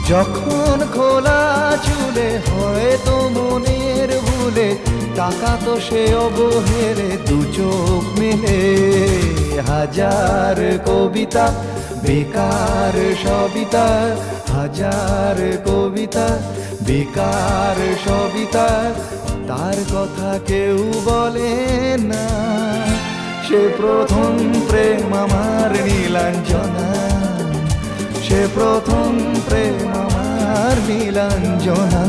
যখন খোলা চুলে হয়তো মনের ভুলে টাকা তো সে অবহেলে দু চোখ মেলে হাজার কবিতা বেকার সবিতা হাজার কবিতা বেকার সবিতা তার কথা কেউ বলে না সে প্রথম প্রেম আমার নীলাঞ্জনা সে প্রথম প্রেম আমার নীলাঞ্জনা